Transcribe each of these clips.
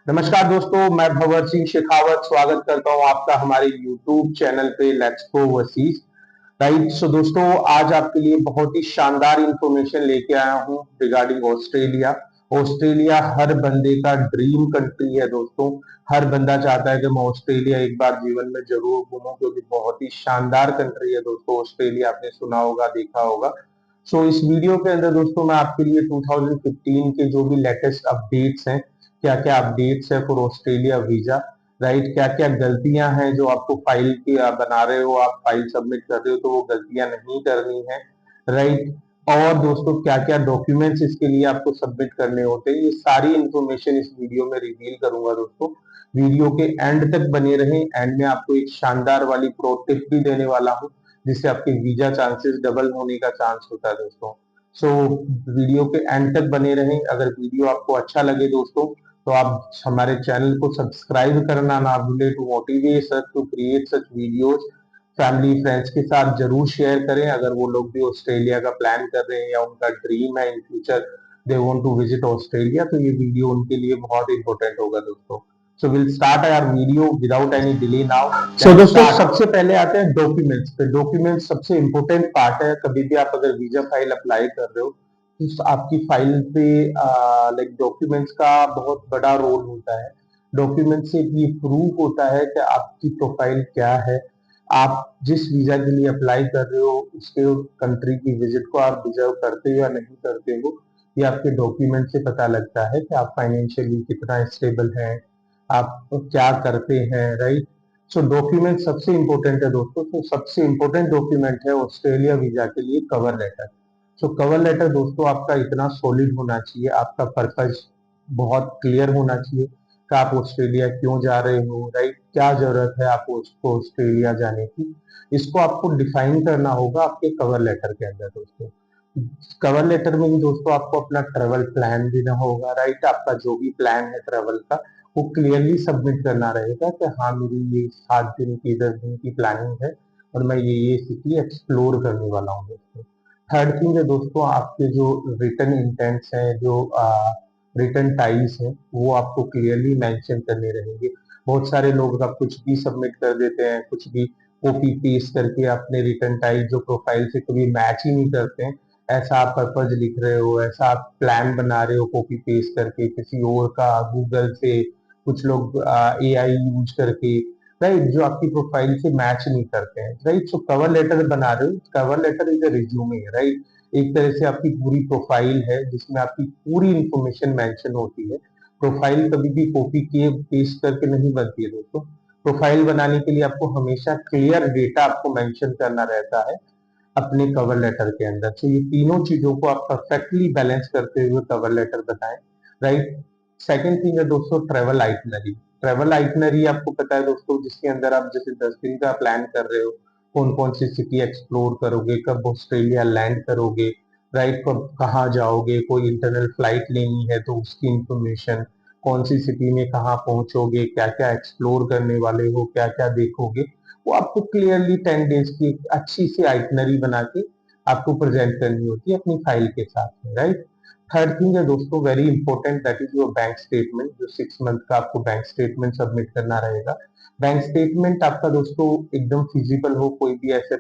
नमस्कार दोस्तों, मैं भंवर सिंह शेखावत स्वागत करता हूं आपका हमारे YouTube चैनल पे लेट्स गो ओवरसीज। राइट, सो दोस्तों आज आपके लिए बहुत ही शानदार इंफॉर्मेशन लेके आया हूं रिगार्डिंग ऑस्ट्रेलिया। ऑस्ट्रेलिया हर बंदे का ड्रीम कंट्री है दोस्तों। हर बंदा चाहता है कि मैं ऑस्ट्रेलिया एक बार जीवन में जरूर घूमूं, क्योंकि बहुत ही शानदार कंट्री है दोस्तों ऑस्ट्रेलिया। आपने सुना होगा, देखा होगा। सो इस वीडियो के अंदर दोस्तों मैं आपके लिए 2015 के जो भी लेटेस्ट अपडेट्स हैं, क्या क्या अपडेट्स है फॉर ऑस्ट्रेलिया वीजा, राइट, क्या क्या गलतियां हैं जो आपको फाइल की बना रहे हो, आप फाइल सबमिट कर रहे हो तो वो गलतियां नहीं करनी है, राइट। और दोस्तों क्या क्या डॉक्यूमेंट्स इसके लिए आपको सबमिट करने होते हैं, ये सारी इंफॉर्मेशन इस वीडियो में रिवील करूंगा दोस्तों। वीडियो के एंड तक बने रहें। एंड में आपको एक शानदार वाली प्रो टिप भी देने वाला हूँ, जिससे आपके वीजा चांसेस डबल होने का चांस होता है दोस्तों। सो वीडियो के एंड तक बने रहें। अगर वीडियो आपको अच्छा लगे दोस्तों, तो आप हमारे चैनल को सब्सक्राइब करना ना भूले। To motivate us to create such videos, family friends के साथ जरूर शेयर करें। अगर वो लोग भी ऑस्ट्रेलिया का प्लान कर रहे हैं या उनका ड्रीम है in future they want to visit Australia, तो ये वीडियो उनके लिए बहुत इंपॉर्टेंट होगा दोस्तों। So will start our video without any delay now. So दोस्तों सबसे पहले आते हैं डॉक्यूमेंट्स पे। डॉक्यूमेंट्स सबसे इंपॉर्टेंट पार्ट है। कभी भी आप अगर वीजा फाइल अप्लाई कर रहे हो तो आपकी फाइल पे लाइक डॉक्यूमेंट्स का बहुत बड़ा रोल होता है। डॉक्यूमेंट से ये प्रूफ होता है कि आपकी प्रोफाइल क्या है, आप जिस वीजा के लिए अप्लाई कर रहे हो उसके कंट्री की विजिट को आप डिजर्व करते हो या नहीं करते हो। ये आपके डॉक्यूमेंट से पता लगता है कि आप फाइनेंशियली कितना स्टेबल है, आप क्या करते हैं, राइट। सो डॉक्यूमेंट सबसे इंपॉर्टेंट है दोस्तों। तो सबसे इंपॉर्टेंट डॉक्यूमेंट है ऑस्ट्रेलिया वीजा के लिए cover letter. So cover letter दोस्तों आपका इतना सॉलिड होना चाहिए, आपका पर्पज बहुत क्लियर होना चाहिए कि आप ऑस्ट्रेलिया क्यों जा रहे हो, राइट, क्या जरूरत है आपको उसको ऑस्ट्रेलिया जाने की। इसको आपको डिफाइन करना होगा आपके कवर लेटर के अंदर दोस्तों। कवर लेटर में ही दोस्तों आपको अपना ट्रेवल प्लान देना होगा, राइट। आपका जो भी प्लान है ट्रेवल का, वो क्लियरली सबमिट करना रहेगा कि हाँ मेरी ये 7 दिन की 10 दिन की प्लानिंग है और मैं ये सिटी एक्सप्लोर करने वाला हूँ दोस्तों। थर्ड थिंग है दोस्तों, आपके जो रिटर्न इंटेंट्स हैं, जो रिटर्न टाइज हैं, वो आपको क्लियरली मेंशन करने रहेंगे। बहुत सारे लोग आप कुछ भी सबमिट कर देते हैं, कुछ भी कॉपी पेस्ट करके अपने रिटर्न टाइज जो प्रोफाइल से कभी मैच ही नहीं करते हैं। ऐसा आप पर्पज लिख रहे हो, ऐसा आप प्लान बना रहे हो कॉपी पेस्ट करके किसी और का, गूगल से, कुछ लोग एआई यूज करके, राइट, जो आपकी प्रोफाइल से मैच नहीं करते हैं, राइट। सो कवर लेटर बना रहे हो, cover letter is a resume, right. एक तरह से आपकी पूरी प्रोफाइल है जिसमें आपकी पूरी इंफॉर्मेशन मेंशन होती है। प्रोफाइल कभी भी कॉपी किए पेस्ट करके नहीं बनती है दोस्तों। प्रोफाइल बनाने के लिए आपको हमेशा क्लियर डेटा आपको मेंशन करना रहता है अपने कवर लेटर के अंदर। तो ये तीनों चीजों को आप परफेक्टली बैलेंस करते हुए कवर लेटर बताएं, राइट। सेकेंड थिंग है दोस्तों ट्रेवल आइटनरी। ट्रेवल आइटनरी आपको पता है दोस्तों, जिसके अंदर आप जैसे 10 दिन का प्लान कर रहे हो, कौन कौन सी सिटी एक्सप्लोर करोगे, कब ऑस्ट्रेलिया लैंड करोगे, राइट, कब कहाँ जाओगे, कोई इंटरनल फ्लाइट लेनी है तो उसकी इंफॉर्मेशन, कौन सी सिटी में कहाँ पहुंचोगे, क्या क्या एक्सप्लोर करने वाले हो, क्या क्या देखोगे, वो आपको क्लियरली 10 डेज की एक अच्छी सी आइटनरी बना के आपको प्रेजेंट करनी होती है अपनी फाइल के साथ में, राइट। थर्ड थिंग है दोस्तों very important, that is your bank statement. जो 6 मंथ का आपको बैंक स्टेटमेंट सबमिट करना रहेगा। बैंक स्टेटमेंट आपका दोस्तों एकदम फिजिबल हो, कोई भी ऐसे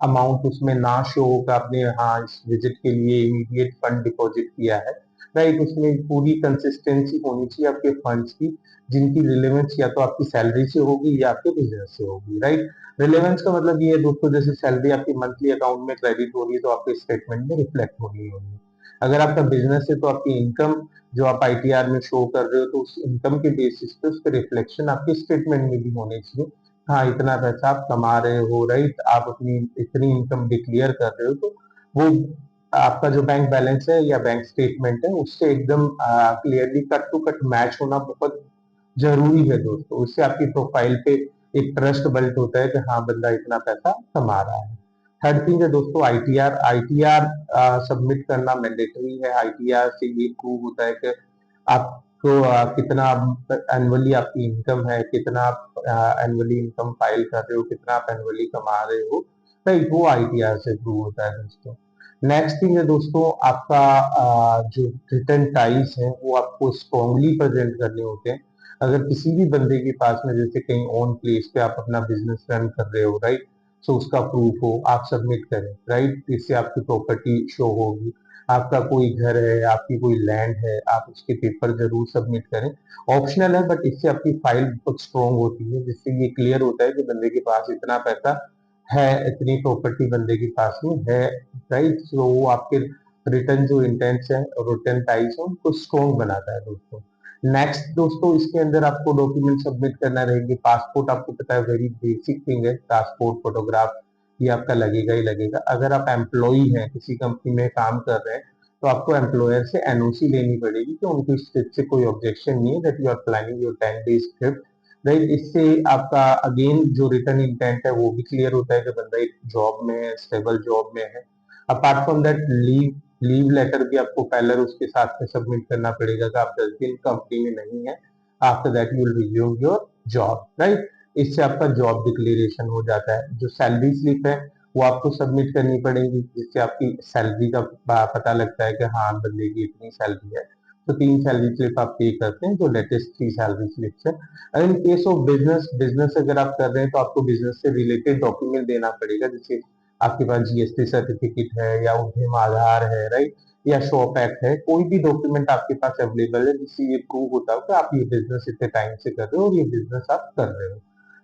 अमाउंट उसमें ना शो हो कि आपने हाँ इस विजिट के लिए इमीडिएट फंड डिपॉजिट किया है, राइट। उसमें पूरी कंसिस्टेंसी होनी चाहिए आपके फंड्स की, जिनकी रिलेवेंस या तो आपकी सैलरी से होगी या आपके बिजनेस से होगी, राइट। रिलेवेंस का मतलब ये है दोस्तों, जैसे सैलरी आपकी मंथली अकाउंट में क्रेडिट हो रही है तो आपके स्टेटमेंट में रिफ्लेक्ट होनी होगी। अगर आपका बिजनेस है तो आपकी इनकम जो आप आईटीआर में शो कर रहे हो, तो उस इनकम के बेसिस पे उसके रिफ्लेक्शन आपके स्टेटमेंट में भी होने चाहिए। हाँ इतना पैसा आप कमा रहे हो, राइट, आप अपनी इतनी इनकम डिक्लेयर कर रहे हो, तो वो आपका जो बैंक बैलेंस है या बैंक स्टेटमेंट है उससे एकदम clearly cut to cut match होना बहुत जरूरी है दोस्तों। उससे आपकी प्रोफाइल पे एक ट्रस्ट बिल्ट होता है कि हाँ बंदा इतना पैसा कमा रहा है। थर्ड थिंग है दोस्तों आईटीआर। आईटीआर सबमिट करना मैंडेटरी है। आईटीआर से ये प्रूव होता है कि आपको कितना एनुअली आपकी इनकम है, कितना आप एनुअली इनकम फाइल कर रहे हो, कितना आप एनुअली कमा रहे हो, राइट, वो आईटीआर से प्रूव होता है दोस्तों। नेक्स्ट थिंग है दोस्तों आपका जो रिटर्न टाइज है वो आपको स्ट्रॉन्गली प्रेजेंट करने होते हैं। अगर किसी भी बंदे के पास में जैसे कहीं ऑन प्लेस पे आप अपना बिजनेस रन कर रहे हो, राइट, सो उसका प्रूफ हो, आप सबमिट करें, राइट, इससे आपकी प्रॉपर्टी शो होगी। आपका कोई घर है, आपकी कोई लैंड है, आप उसके पेपर जरूर सबमिट करें। ऑप्शनल है, बट इससे आपकी फाइल बहुत स्ट्रॉन्ग होती है, जिससे ये क्लियर होता है कि बंदे के पास इतना पैसा है, इतनी प्रॉपर्टी बंदे के पास में है, राइट। सो वो आपके रिटर्न जो इंटेंट्स है और रिटर्न टाइप्स है उनको स्ट्रॉन्ग बनाता है दोस्तों। नेक्स्ट दोस्तों, इसके अंदर आपको डॉक्यूमेंट सबमिट करना रहेंगे। पासपोर्ट आपको पता है वेरी बेसिक थिंग है, पासपोर्ट फोटोग्राफ ये आपका लगेगा ही लगेगा। अगर आप एम्प्लॉई हैं, किसी कंपनी में काम कर रहे हैं, तो आपको एम्प्लॉयर से एनओसी लेनी पड़ेगी कि उनको इस ट्रिप से कोई ऑब्जेक्शन नहीं है, that you are planning your 10 days trip, right. इससे आपका अगेन जो रिटर्न इंटेंट है वो भी क्लियर होता है कि बंदा एक जॉब में है, स्टेबल जॉब में है। Apart from that leave leave letter भी आपको पहले उसके साथ में सबमिट करना पड़ेगा कि आप 10 दिन कंपनी में नहीं है। After that you will resume your job, right. इससे आपका जॉब डिक्लेरेशन हो जाता है। जो सैलरी स्लिप है वो आपको सबमिट करनी पड़ेगी, जिससे आपकी सैलरी का पता लगता है कि हाँ बंदे की इतनी सैलरी है। तो 3 सैलरी स्लिप आप पे करते हैं, जो लेटेस्ट 3 सैलरी स्लिप है। और in case of business business अगर आप कर रहे हैं तो आपको बिजनेस से रिलेटेड डॉक्यूमेंट देना पड़ेगा, जैसे आपके पास जीएसटी सर्टिफिकेट है या उद्यम आधार है, राइट, या शॉप एक्ट है। कोई भी डॉक्यूमेंट आपके पास अवेलेबल है जिससे ये प्रूव होता है कि आप ये बिजनेस इतने टाइम से कर रहे हो और ये बिजनेस आप कर रहे हो,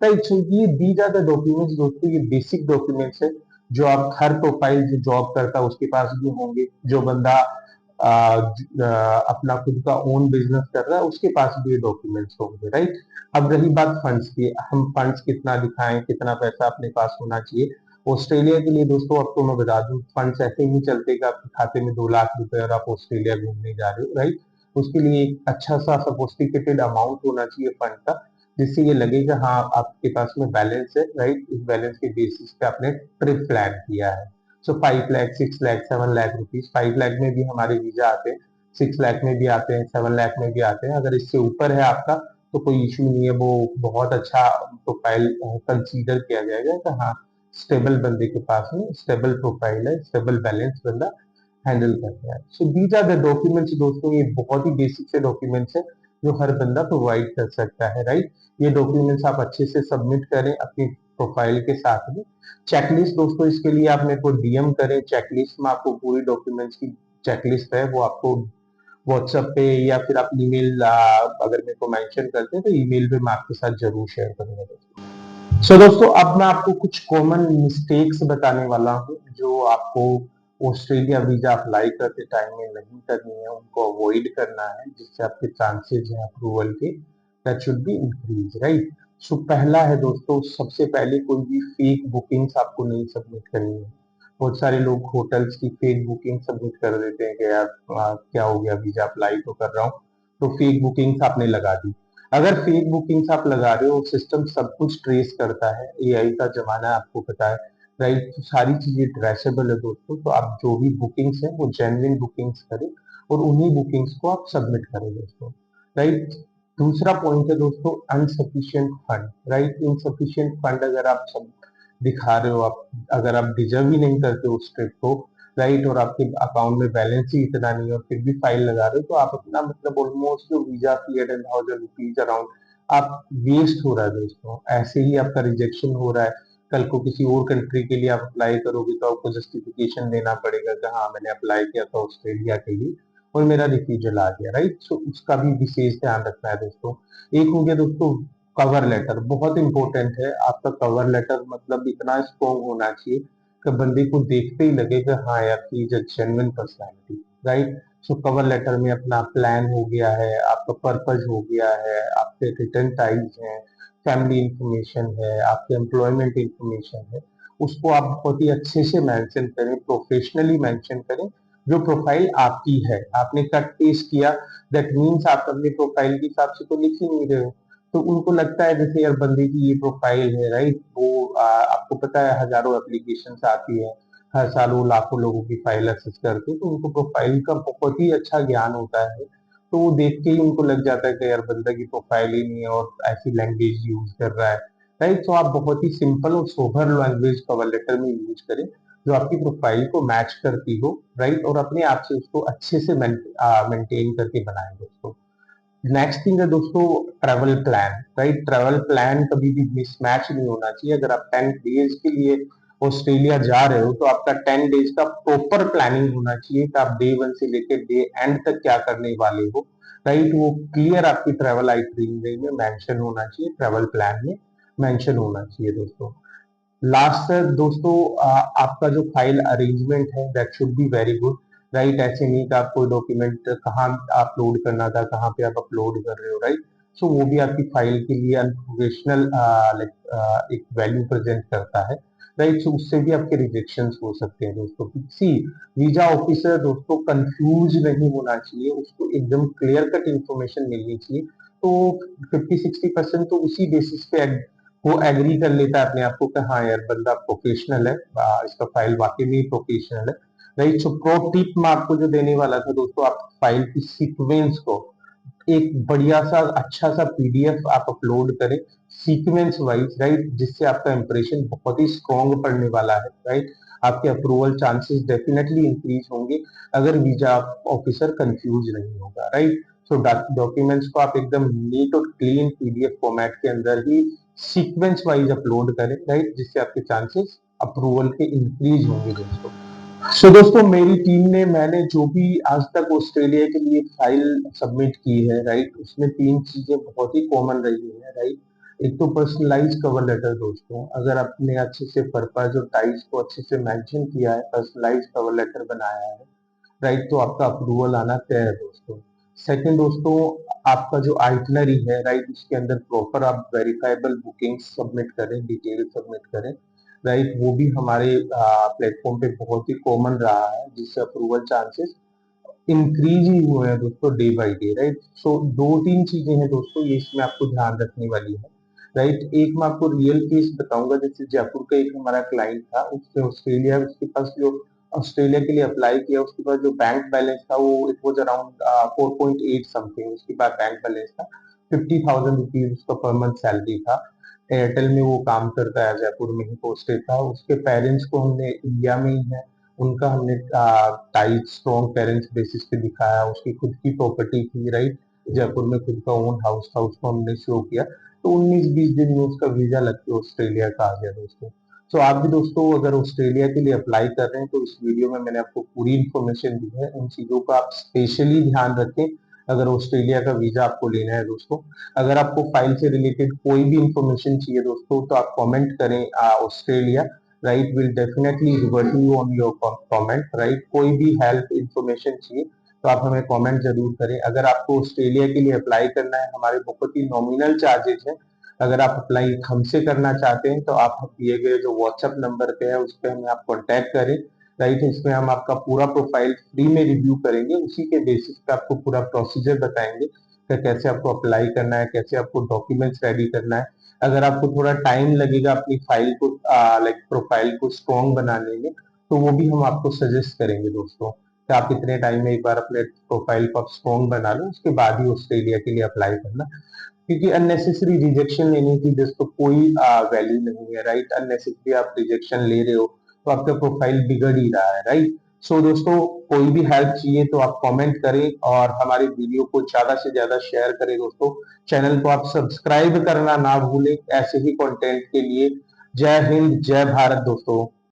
राइट। सो ये दीज आर द डॉक्यूमेंट्स दोस्तों, ये बेसिक डॉक्यूमेंट्स है जो आप हर प्रोफाइल जो जॉब करता है उसके पास भी होंगे। जो बंदा अपना खुद का ओन बिजनेस कर रहा है उसके पास भी ये डॉक्यूमेंट्स होंगे, राइट। अब रही बात फंड्स की, हम फंड्स कितना दिखाएं, कितना पैसा अपने पास होना चाहिए। ऑस्ट्रेलिया के लिए दोस्तों आपको मैं बता दूं, फंड्स ऐसे नहीं चलते कि आपके खाते में 2 लाख रुपए और आप ऑस्ट्रेलिया घूमने जा रहे हो, राइट। उसके लिए एक अच्छा सा सोफिस्टिकेटेड अमाउंट होना चाहिए फंड का, जिससे ये लगे कि हाँ आपके पास में बैलेंस है, राइट। इस बैलेंस के बेसिस पे आपने ट्रिप प्लान किया है। सो 5 लाख, 6 लाख, 7 लाख रुपीज, 5 लाख में भी हमारे वीजा आते हैं, 6 लाख में भी आते हैं, 7 लाख में भी आते हैं। अगर इससे ऊपर है आपका तो कोई इशू नहीं है, वो बहुत अच्छा प्रोफाइल कंसीडर किया जाएगा कि हाँ स्टेबल बंदे के पास में स्टेबल प्रोफाइल है, स्टेबल बैलेंस बंदा हैंडल कर रहा है। So these are the documents दोस्तों, ये बहुत ही बेसिक से डॉक्यूमेंट्स है जो हर बंदा प्रोवाइड कर सकता है, राइट। ये डॉक्यूमेंट्स आप अच्छे से सबमिट करें अपनी प्रोफाइल के साथ में। चेकलिस्ट दोस्तों, इसके लिए आप मेरे को डीएम करें, चेकलिस्ट में आपको पूरी डॉक्यूमेंट्स की चेकलिस्ट है वो आपको व्हाट्सएप पे या फिर आप ईमेल अगर मेरे को मेंशन करते हैं तो ईमेल पे मैं आपके साथ जरूर शेयर करूंगा दोस्तों। सो दोस्तों, अब मैं आपको कुछ कॉमन मिस्टेक्स बताने वाला हूँ जो आपको ऑस्ट्रेलिया वीजा अप्लाई करते टाइम में नहीं करनी है, उनको अवॉइड करना है, जिससे आपके चांसेस हैं अप्रूवल के that should be increase, right. So पहला है दोस्तों, सबसे पहले कोई भी फेक बुकिंग्स आपको नहीं सबमिट करनी है। बहुत सारे लोग होटल्स की फेक बुकिंग सबमिट कर देते हैं कि यार क्या हो गया, वीजा अप्लाई तो कर रहा हूँ, तो फेक बुकिंग्स आपने लगा दी। अगर फेक बुकिंग्स आप लगा रहे हो, सिस्टम सब कुछ ट्रेस करता है, एआई का जमाना है आपको पता है, राइट। तो सारी चीजें ट्रेसेबल है दोस्तों, तो आप जो भी बुकिंग्स है वो जेन्युइन बुकिंग्स करें और उन्हीं बुकिंग्स को आप सबमिट करें दोस्तों, राइट। दूसरा पॉइंट है दोस्तों, अनसफिशियंट फंड, राइट। इनसफिशियंट फंड अगर आप सब दिखा रहे हो, आप अगर आप डिजर्व ही नहीं करते उस ट्रिप को, राइट, और आपके अकाउंट में बैलेंस ही इतना नहीं है और फिर भी फाइल लगा रहे हो, तो आप अपना मतलब ऑलमोस्ट जो वीजा फी 10,000 रुपीज अराउंड आप वेस्ट हो रहा है दोस्तों। ऐसे ही आपका रिजेक्शन हो रहा है, कल को किसी और कंट्री के लिए आप अप्लाई करोगे तो आपको जस्टिफिकेशन देना पड़ेगा कि हाँ मैंने अप्लाई किया था ऑस्ट्रेलिया के लिए और मेरा रिफ्यूजल आ गया, राइट। सो उसका भी विशेष ध्यान रखना है दोस्तों। एक हो गया दोस्तों कवर लेटर, बहुत इंपॉर्टेंट है। आपका कवर लेटर मतलब इतना स्ट्रॉन्ग होना चाहिए कि बंदे को देखते ही लगे कि हाँ यार he is a genuine personality, right. So cover letter में अपना प्लान हो गया है, आपका पर्पज हो गया है, आपके रिटर्न टाइप्स हैं, फैमिली इंफॉर्मेशन है, आपके एम्प्लॉयमेंट इंफॉर्मेशन है, उसको आप बहुत ही अच्छे से मेंशन करें, प्रोफेशनली मेंशन करें। जो प्रोफाइल आपकी है, आपने कट पेस्ट किया, दैट मीन्स आप अपने प्रोफाइल के हिसाब से तो लिख ही नहीं रहे हो। तो उनको लगता है जैसे यार बंदे की ये प्रोफाइल है, राइट। वो आपको पता है हजारों एप्लीकेशंस आती है, हर साल वो लाखों लोगों की फाइल एक्सेस करते हैं, तो उनको प्रोफाइल का बहुत ही अच्छा ज्ञान होता है। तो वो देख के ही उनको लग जाता है कि यार बंदा की प्रोफाइल ही नहीं है और ऐसी लैंग्वेज यूज कर रहा है, राइट। तो आप बहुत ही सिंपल और सोबर लैंग्वेज कवर लेटर में यूज करें जो आपकी प्रोफाइल को मैच करती हो, राइट, और अपने आप से उसको अच्छे से मेंटेन करके बनाएं दोस्तों। नेक्स्ट थिंग है दोस्तों travel plan, right. Travel plan कभी भी मिसमैच नहीं होना चाहिए। अगर आप 10 डेज के लिए ऑस्ट्रेलिया जा रहे हो तो आपका 10 डेज का प्रॉपर प्लानिंग होना चाहिए कि आप डे 1 से लेकर डे एंड तक क्या करने वाले हो, राइट। वो क्लियर आपकी ट्रेवल आइटनरी में मेंशन होना चाहिए, ट्रेवल प्लान में मेंशन होना चाहिए दोस्तों। लास्ट है दोस्तों आपका जो फाइल अरेंजमेंट है that should be very good, right. ऐसे नहीं कि आप कोई डॉक्यूमेंट कहाँ अपलोड करना था कहाँ पे आप अपलोड कर रहे हो, राइट। सो वो भी आपकी फाइल के लिए अनप्रोफेशनल लाइक एक वैल्यू प्रेजेंट करता है, राइट। सो उससे भी आपके रिजेक्शन हो सकते हैं दोस्तों। सी वीजा ऑफिसर दोस्तों कंफ्यूज नहीं होना चाहिए, उसको एकदम क्लियर कट इंफॉर्मेशन मिलनी चाहिए। तो 50-60% तो उसी बेसिस पे वो एग्री कर लेता है अपने आप को कि हाँ यार बंदा प्रोफेशनल है, इसका फाइल वाकई में प्रोफेशनल है, राइट। सो प्रो टिप मैं आपको जो देने वाला था दोस्तों, आप फाइल की सीक्वेंस को एक बढ़िया सा अच्छा सा पीडीएफ आप अपलोड करें सीक्वेंस वाइज, राइट, जिससे आपका इंप्रेशन बहुत ही स्ट्रॉन्ग पड़ने वाला है, राइट। आपके अप्रूवल चांसेस डेफिनेटली इंक्रीज होंगे अगर वीजा ऑफिसर कंफ्यूज नहीं होगा, राइट। सो डॉक्यूमेंट्स को आप एकदम नीट और क्लीन पीडीएफ फॉर्मेट के अंदर ही सीक्वेंस वाइज अपलोड करें, राइट, जिससे आपके चांसेस अप्रूवल के इंक्रीज होंगे दोस्तों। सो दोस्तों मेरी टीम ने मैंने जो भी आज तक ऑस्ट्रेलिया के लिए फाइल सबमिट की है, राइट, उसमें 3 चीजें बहुत ही कॉमन रही है, राइट। एक तो पर्सनलाइज कवर लेटर दोस्तों, अगर आपने अच्छे से पर्पस और टाइप्स को अच्छे से मेंशन किया है, पर्सनलाइज कवर लेटर बनाया है, राइट, तो आपका अप्रूवल आना तय है दोस्तों। सेकंड दोस्तों आपका जो आइटनरी है, राइट, उसके अंदर प्रॉपर आप वेरीफाइबल बुकिंग सबमिट करें, डिटेल सबमिट करें, राइट। वो भी हमारे प्लेटफॉर्म पे बहुत ही कॉमन रहा है, जिससे अप्रूवल चांसेस इंक्रीज ही हुए हैं दोस्तों डे बाय डे, राइट। सो 2-3 चीजें हैं दोस्तों ये इसमें आपको ध्यान रखने वाली है, राइट। एक मैं आपको रियल केस बताऊंगा, जैसे जयपुर का एक हमारा क्लाइंट था, उसने ऑस्ट्रेलिया उसके पास जो ऑस्ट्रेलिया के लिए अप्लाई किया, उसके पास जो बैंक बैलेंस था वो इट वाज अराउंड 4.8 समथिंग, उसके पास बैंक बैलेंस था। 50,000 रुपीज उसका पर मंथ सैलरी था। एयरटेल में वो काम करता है, जयपुर में ही पोस्टेड था। उसके पेरेंट्स को हमने इंडिया में ही है, उनका हमने टाइट स्ट्रॉन्ग पेरेंट्स बेसिस पे दिखाया। उसकी खुद की प्रॉपर्टी थी, राइट, जयपुर में खुद का ओन हाउस था, उसको हमने शो किया। तो 19-20 दिन में उसका वीजा लग के ऑस्ट्रेलिया का आ गया दोस्तों। तो आप भी दोस्तों अगर ऑस्ट्रेलिया के लिए अप्लाई कर रहे हैं तो इस वीडियो में मैंने आपको पूरी इन्फॉर्मेशन दी है, उन चीजों का आप स्पेशली ध्यान रखें अगर ऑस्ट्रेलिया का वीजा आपको लेना है दोस्तों। अगर आपको फाइल से रिलेटेड कोई भी इंफॉर्मेशन चाहिए दोस्तों तो आप कमेंट करें Australia, right, will definitely revert you on your comment, right. कोई भी हेल्प इंफॉर्मेशन चाहिए तो आप हमें कमेंट जरूर करें। अगर आपको ऑस्ट्रेलिया के लिए अप्लाई करना है, हमारे बहुत ही नॉमिनल चार्जेस हैं। अगर आप अप्लाई हमसे करना चाहते हैं तो आप दिए गए जो व्हाट्सएप नंबर पे है उस पर हमें आप कांटेक्ट करें, राइट। इसमें हम आपका पूरा प्रोफाइल फ्री में रिव्यू करेंगे, उसी के बेसिस पे आपको पूरा प्रोसीजर बताएंगे कि कैसे आपको अप्लाई करना है, कैसे आपको डॉक्यूमेंट्स रेडी करना है। अगर आपको थोड़ा टाइम लगेगा अपनी फाइल को लाइक प्रोफाइल को स्ट्रॉन्ग बनाने में, तो वो भी हम आपको सजेस्ट करेंगे दोस्तों कि आप इतने टाइम में एक बार अपने प्रोफाइल को आप स्ट्रॉन्ग बना लो, उसके बाद ही ऑस्ट्रेलिया के लिए अप्लाई करना। क्योंकि अननेसेसरी रिजेक्शन लेने की दोस्तों कोई वैल्यू नहीं है, राइट। अननेसेसरी आप रिजेक्शन ले रहे हो तो आपका प्रोफाइल बिगड़ ही रहा है, राइट। सो दोस्तों कोई भी हेल्प चाहिए तो आप कमेंट करें और हमारे वीडियो को ज्यादा से ज्यादा शेयर करें दोस्तों। चैनल को आप सब्सक्राइब करना ना भूलें ऐसे ही कंटेंट के लिए। जय हिंद, जय भारत दोस्तों।